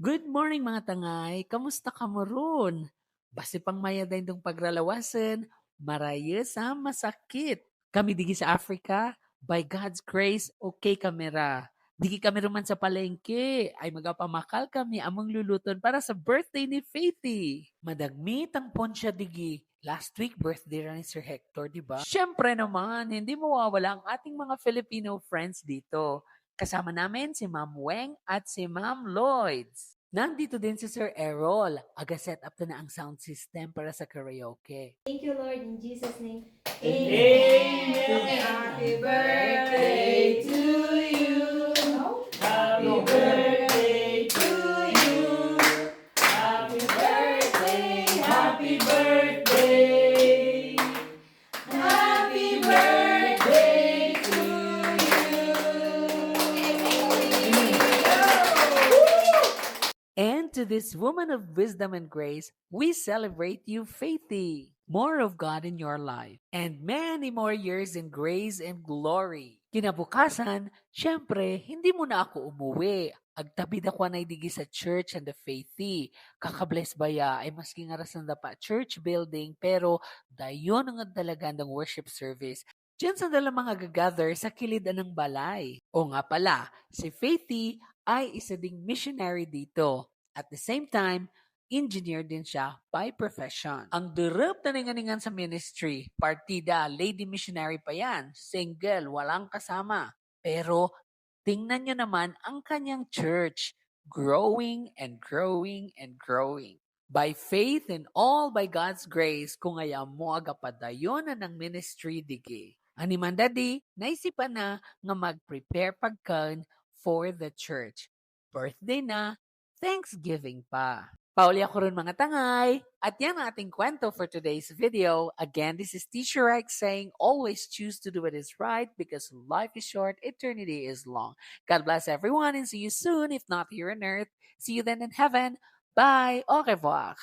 Good morning mga tangay, kamusta ka mo ron? Base pang mayaday dong pagralawasan, maraya sa masakit. Kami digi sa Africa, by God's grace, okay kamera. Digi kami ruman sa palengke, ay magapamakal kami among luluton para sa birthday ni Faithy. Madagmit ang ponsya digi. Last week, birthday ra ni Sir Hector, di ba? Siyempre naman, hindi mawawala ang ating mga Filipino friends dito. Kasama namin si Ma'am Weng at si Ma'am Lloyds. Nandito din si Sir Errol. Aga-set up na ang sound system para sa karaoke. Thank you, Lord, in Jesus' name. Amen. Happy birthday to you. Happy birthday to you. Happy birthday. Happy birthday. Happy birthday to you. And to this woman of wisdom and grace, we celebrate you, Faithy. More of God in your life. And many more years in grace and glory. Kinabukasan, syempre, hindi mo na ako umuwi. Agtabid ako na digi sa church and the Faithy. Kakabless baya ay maski nga rasan da pa church building pero dayon ang talaga ng worship service. Diyan sa dala mga gagather sa kilidan ng balay. O nga pala, si Faithy ay isa ding missionary dito. At the same time, engineer din siya by profession. Ang derep na ninganingan sa ministry, partida, lady missionary pa yan, single, walang kasama. Pero tingnan nyo naman ang kanyang church, growing and growing and growing. By faith and all by God's grace, kung aya mo agapadayon na ng ministry digi. Animan dadi, naisipan na nga mag-prepare pagkan for the church. Birthday na, Thanksgiving pa. Pauli ako rin mga tangay. At yan ang ating kwento for today's video. Again, this is Teacher Rex saying, always choose to do what is right because life is short, eternity is long. God bless everyone and see you soon, if not here on earth. See you then in heaven. Bye. Au revoir.